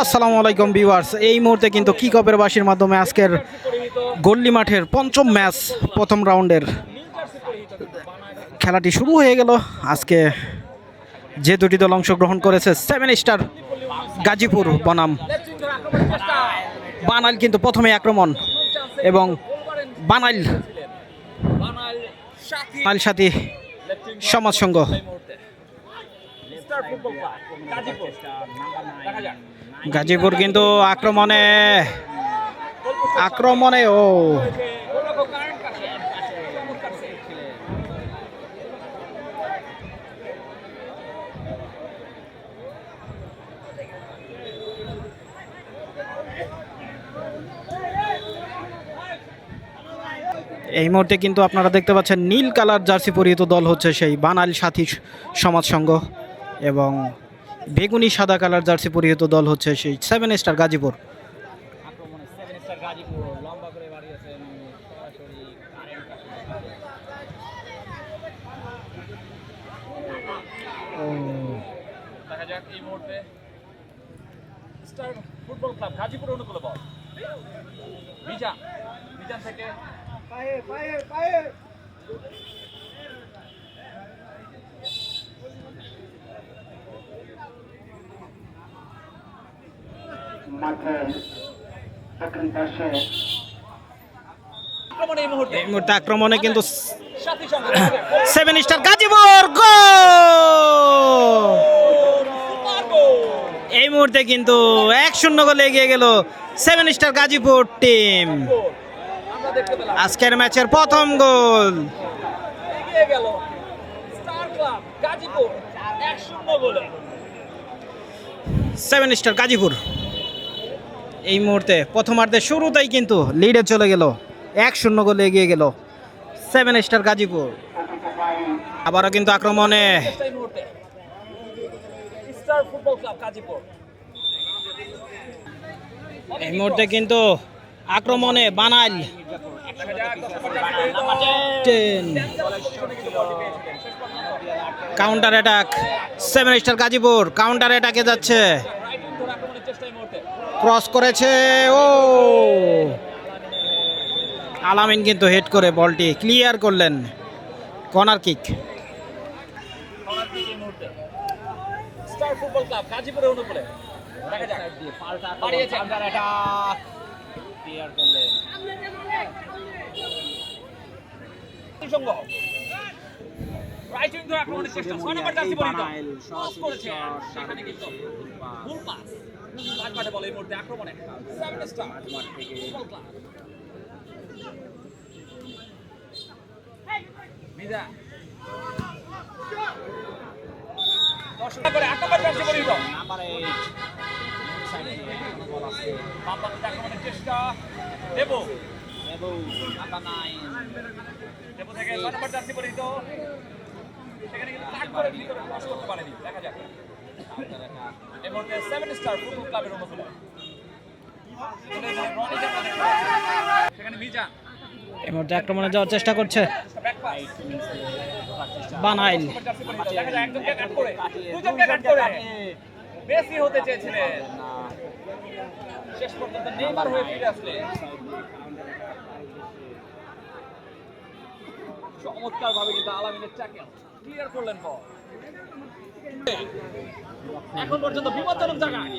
আসসালামু আলাইকুম ভিউয়ার্স, এই মুহূর্তে কিন্তু কিক অফের বাসির মাধ্যমে আজকের গল্লি মাঠের পঞ্চম ম্যাচ প্রথম রাউন্ডের খেলাটি শুরু হয়ে গেল। আজকে যে দুটি দল অংশগ্রহণ করেছে, 7 স্টার গাজীপুর বনাম বানাইল কিন্তু প্রথমে আক্রমণ এবং বানাইল সাথী সমাজ সংঘ। গাজীপুর কিন্তু আক্রমণে এই মুহূর্তে কিন্তু আপনারা দেখতে পাচ্ছেন নীল কালার জার্সি পরিহিত দল হচ্ছে সেই বানাইল সাথী সমাজ সংঘ এবং বেগুনি সাদা কালার জার্সি পরিহিত দল হচ্ছে সেই 7 star Gazipur. Football club Gazipur অনুকূলে বল মিজান থেকে পায়ে এই মুহূর্তে আক্রমণে কিন্তু 7 স্টার গাজীপুর গোল! এই মুহূর্তে কিন্তু 1-0 গোলে এগিয়ে গেল 7 স্টার গাজীপুর টিম। আজকের ম্যাচের প্রথম গোল এগিয়ে গেল স্টার ক্লাব গাজীপুর 1-0 গোলে। 7 স্টার গাজীপুর এই মুহূর্তে প্রথমার্ধের শুরুতেই কিন্তু লিডে চলে গেল, 1-0 গোলে এগিয়ে গেল 7 স্টার গাজীপুর। আবারও কিন্তু আক্রমণে স্টার ফুটবল ক্লাব গাজীপুর। এই মুহূর্তে কিন্তু আক্রমণে বানাইল counter attack, 7 star Gazipur counter অ্যাটাকে যাচ্ছে, ক্রস করেছে আলামিন কিন্তু হেড করে বলটি ক্লিয়ার করলেন। Corner kick. Star football club গাজীপুরের অনুকূলে দেখা যাক বাড়িয়েছে কাউন্টার অ্যাটাক ক্লিয়ার করলেন সংঘ। রাইট উইং ধরে আক্রমণের চেষ্টা 6 নম্বর জার্সি পরিহিত ক্রস করেছে, সেখানে কিন্তু ফুল পাস মাঠে বল। এই মুহূর্তে আক্রমণে 7 স্টার ফুটবল ক্লাব মিজা 10 করে 8 নম্বর জার্সি পরিহিত নাম্বার 8 সাইডে বল আছে বামপাশে আক্রমণের চেষ্টা দেবো নাম্বার 9 দেবো থেকে 6 নম্বর জার্সি পরিহিত, সেখানে কিন্তু কাট করে ভিতরে ক্রস করতে পারেনি। দেখা যাক এই মুহূর্তে 7 স্টার ফুটবল ক্লাবের অনুকূলে সেখানে মিজা এই মুহূর্তে আক্রমণে যাওয়ার চেষ্টা করছে বানাইল। দেখা যায় একজনকে কাট করে দুজনকে কাট করে বেশি হতে চেয়েছিলেন, শেষ পর্যন্ত নেইমার হয়ে ফিরে আসলে চমৎকার ভাবে কিন্তু আলামিনের ট্যাকেল ক্লিয়ার করলেন বল। এখন পর্যন্ত বিপজ্জনক জায়গায়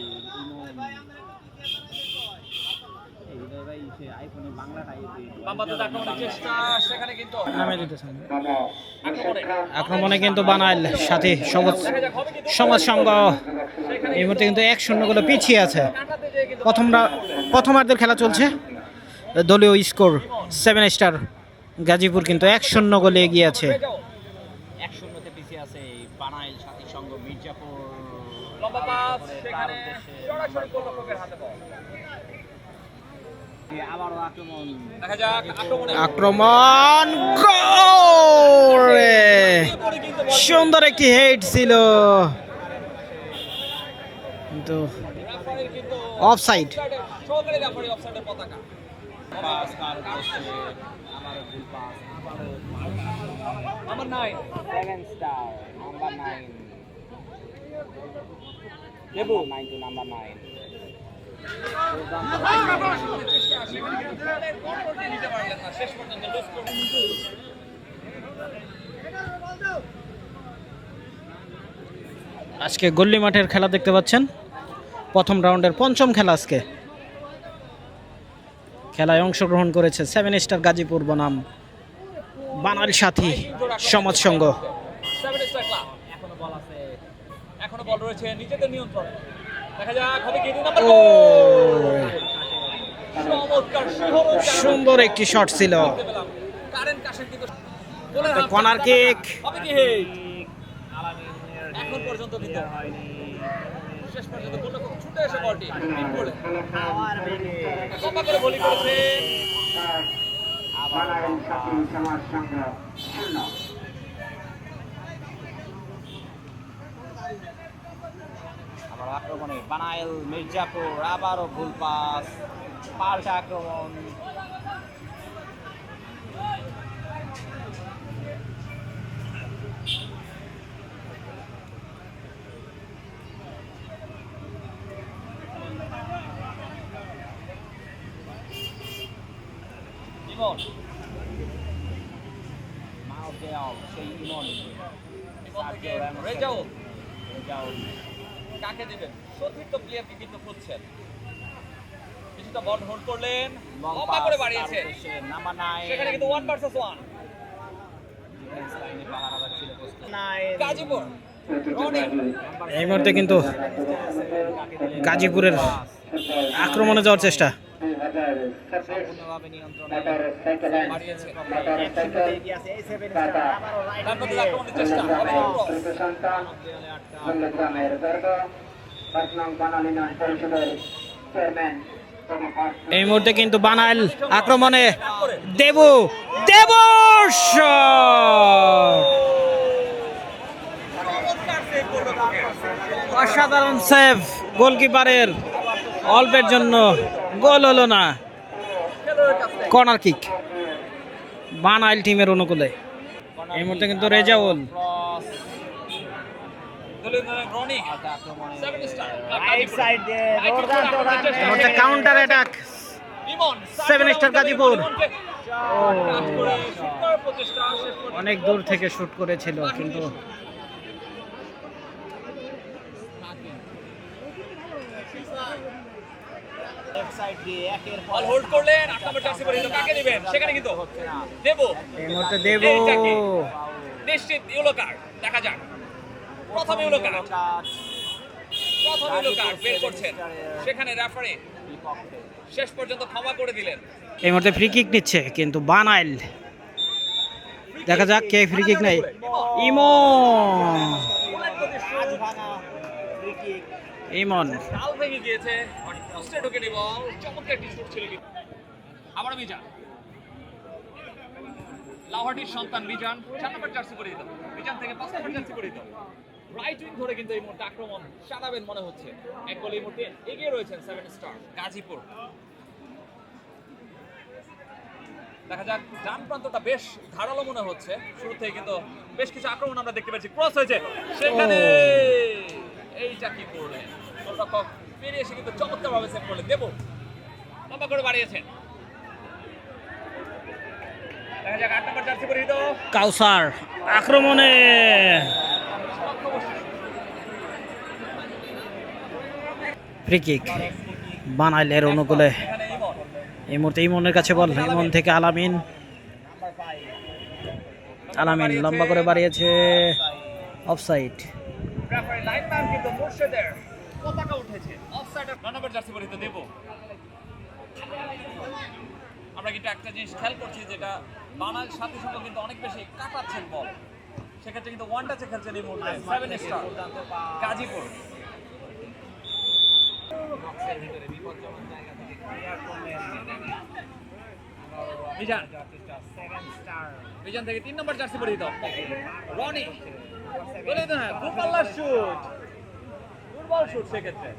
আক্রমণে কিন্তু বানাইল সাথী সমাজ সংঘ এই মুহূর্তে কিন্তু 1-0 গোলে পিছিয়ে আছে। প্রথমার্ধের খেলা চলছে, দলীয় স্কোর 7 স্টার গাজীপুর কিন্তু 1-0 গোলে এগিয়ে আছে। 1-0 পিছিয়ে আছে বানাইল সাথী সংঘ। মির্জাপুর লম্বা পাস, সেখানে সরাসরি গোলরক্ষকের হাতে বল। আবারও আক্রমণ, দেখা যাক আক্রমণ গোল! সুন্দর একটি হেড ছিল কিন্তু অফসাইড। সহকারী রেফারি অফসাইডের পতাকা পাস কার উদ্দেশ্যে আমারও ভুল পাস নাম্বার 9 7 স্টার নাম্বার 9 দেবো শেষ পর্যন্ত লুজ করে আজকে গল্লি মাঠের খেলা দেখতে পাচ্ছেন, প্রথম রাউন্ডের পঞ্চম খেলা আজকে। খেলায় অংশগ্রহণ করেছে 7 স্টার গাজীপুর বনাম বানাল সাথী সমাজ সংঘ। 7 স্টার ক্লাব এখনো বল রয়েছে নিজেদের নিয়ন্ত্রণে। দেখা যাক হবে কি 2 নম্বর ও চমৎকার শিহরণ সুন্দর একটি শট ছিল। কারেন্ট কাশের কিন্তু কর্নার কিক হবে কি হিট এখন পর্যন্ত কিন্তু শেষ পর্যন্ত বলটা খুব ছুটে এসে বলটি হিট করে লম্বা করে বলি করেছে। আবার আক্রমণে বানাইল মির্জাপুর, আবারও ভুল পাস, পাল্টা আক্রমণ। ইমন মাউদেও সেই ইমন থেকে রেজাউল কাকে দিবেন? সতীর্থ প্লেয়ারকে কিন্তু খুঁজছেন। কিছুটা বল হোল্ড করলেন, লম্বা করে বাড়িয়েছেন, সেখানে কিন্তু 1 ভার্সেস 1 গাজীপুর। রনি এই মুহূর্তে কিন্তু গাজীপুরের আক্রমণে যাওয়ার চেষ্টা। সম্পূর্ণভাবে নিয়ন্ত্রণে বাড়িয়েছে। ডানপথে আক্রমণের চেষ্টা, এই মুহূর্তে কিন্তু বানাইল আক্রমণে দেবু অসাধারণ সেভ গোলকিপারের, অল্পের জন্য গোল হলো না। কর্নার কিক বানাইল টিমের অনুকূলে। এই মুহূর্তে কিন্তু Rezaul counter attack 7 star Gazipur. অনেক দূর থেকে শুট করেছিল কিন্তু বল হোল্ড করলেন, 8 নম্বর জার্সি পরিহিত কাকে দিবেন? সেখানে কিন্তু দেবো। এই মুহূর্তে দেবো নিশ্চিত ইয়েলো কার্ড। দেখা যাক প্রথম ইয়েলো কার্ড, প্রথম ইয়েলো কার্ড বের করছেন, সেখানে রেফারি শেষ পর্যন্ত ক্ষমা করে দিলেন। এই মুহূর্তে ফ্রি কিক নিচ্ছে কিন্তু বানাইল। দেখা যাক কে ফ্রি কিক নেয়। ইমন ডাল ভেঙে গিয়েছে, পোস্টে ঢুকে নি বল। চমৎকার একটি শুট ছিল কিন্তু। আবার মিজান, লাহোরের সন্তান মিজান, 4 নম্বর জার্সি পরিহিত। মিজান থেকে 5 নম্বর জার্সি পরিহিত। রাইট উইং ধরে কিন্তু এই মুহূর্তে আক্রমণ সাজাবেন মনে হচ্ছে। এক গোলে এই মুহূর্তে এগিয়ে রয়েছেন 7 স্টার গাজীপুর। দেখা যাক ডান প্রান্তটা বেশ ধারালো মনে হচ্ছে। শুরু থেকে কিন্তু বেশ কিছু আক্রমণ আমরা দেখতে পাচ্ছি। ক্রস হয়েছে, সেখানে এইটা কি করলেন গোলরক্ষক? পেরিয়ে এসে কিন্তু চমৎকার ভাবে সেভ করলেন। দেবো লম্বা করে বাড়িয়েছেন। দেখা যাক 8 নম্বর জার্সি পরিহিত কাউসার আক্রমণে ফ্রি কিক বানাইলের অনুকূলে। এখানে ইমন, এই মুহূর্তে ইমনের কাছে বল, ইমন থেকে আলামিন লম্বা করে বাড়িয়েছে, অফসাইড। রেফারি লাইনম্যান কিন্তু মুর্শেদের পতাকা উঠেছে, অফসাইড। 9 নম্বর জার্সি পরিহিত দেবো। আমরা কিন্তু একটা জিনিস খেয়াল করছি, যেটা বানাল সাথী সঙ্গে কিন্তু অনেক বেশি কাটাচ্ছেন বল। সেক্ষেত্রে কিন্তু ওয়ান টাচে খেলছেন এই মুহূর্তে 7 স্টার গাজীপুর। মিজান, মিজান থেকে 3 নম্বর জার্সি পরিহিত রনি। বলে না দূরপাল্লার শুট, দুর্বল শুট। সেক্ষেত্রে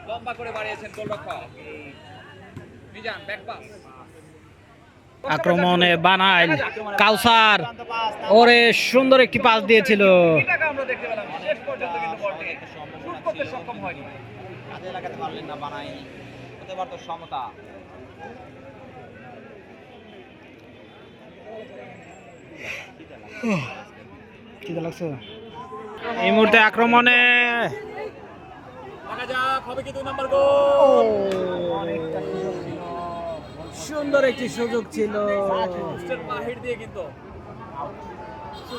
লম্বা করে বাড়িয়েছেন গোলরক্ষক মিজান। ব্যাক পাস আক্রমণে বানাইল কাউসার, ওরে সুন্দর একটি পাস দিয়েছিল। এটাকে আমরা দেখতে পেলাম শেষ পর্যন্ত কিন্তু বলটি শুট করতে সক্ষম হয়নি। কাজে লাগাতে পারলেন না বানায়নি, হতে পারতো সমতা। ঠিক লাগছে এই মুহূর্তে আক্রমণে দেখা যাক হবে কি 2 নম্বর গোল। সুন্দর একটি সুযোগ ছিল, পোস্টের বাহির দিয়ে কিন্তু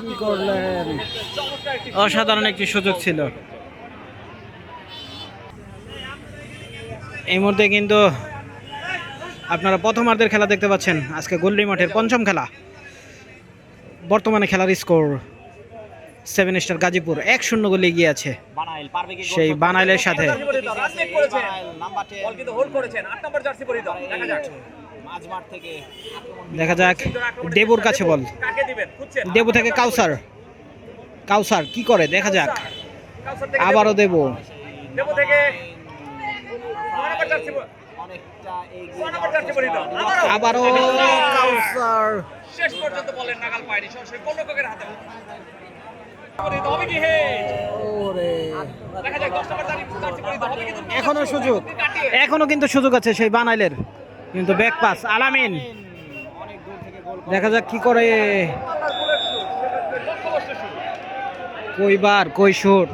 কি করলেন, চমৎকার একটি অসাধারণ একটি সুযোগ ছিল। এই মুহূর্তে কিন্তু আপনারা প্রথমার্ধের খেলা দেখতে পাচ্ছেন। আজকে গোল্ডি মাঠের পঞ্চম খেলা। বর্তমানে খেলার স্কোর 7 স্টার গাজীপুর 1-0 গোলে এগিয়ে আছে বানাইল পারবে কি? সেই বানাইলের সাথে। জার্সি পরিহিত রান চেক করেছেন, নাম্বার 10 বল কিন্তু হোল্ড করেছেন 8 নম্বর জার্সি পরিহিত। দেখা যাক মাঝ মাঠ থেকে আক্রমণ। দেখা যাক দেবুর কাছে বল, কাকে দিবেন খুঁজছেন। দেবু থেকে কাউসার, কাউসার কি করে দেখা যাক। কাউসার থেকে আবারও দেবু, দেবু থেকে 9 নম্বর জার্সি অনেকটা 9 নম্বর জার্সি পরিহিত। আবারও কাউসার, শেষ পর্যন্ত বলেন নাগাল পায়নি, সরাসরি গোলরক্ষকের হাতে পরিহিত হবে কি হেড। ওরে দেখা যাক 10 নম্বর জার্সি পরিহিত হবে কি। এখনো সুযোগ, এখনো কিন্তু সুযোগ আছে সেই বানাইলের, কিন্তু ব্যাক পাস আলামিন। অনেক দূর থেকে গোল। দেখা যাক কি করে, কইবার কই শুট।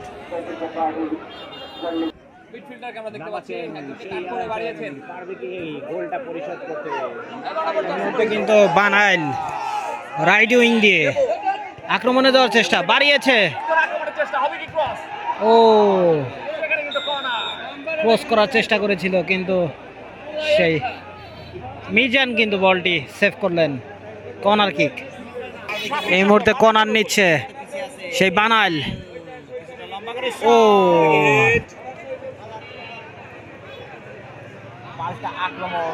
মিডফিল্ডারকে আমরা দেখতে পাচ্ছি একদম কাট করে বাড়িয়েছেন। পারবে কি এই গোলটা পরিশোধ করতে? মধ্যে কিন্তু বানাইল রাইট উইং দিয়ে আক্রমণে যাওয়ার চেষ্টা, বাড়িয়েছে, আক্রমণের চেষ্টা হবে কি ক্রস। ও সেখানে কিন্তু কর্নার। ক্রস করার চেষ্টা করেছিল কিন্তু সেই মিজান কিন্তু বলটি সেভ করলেন। কর্নার কিক, এই মুহূর্তে কর্নার নিচ্ছে সেই বানাইল। ও পাল্টা আক্রমণ।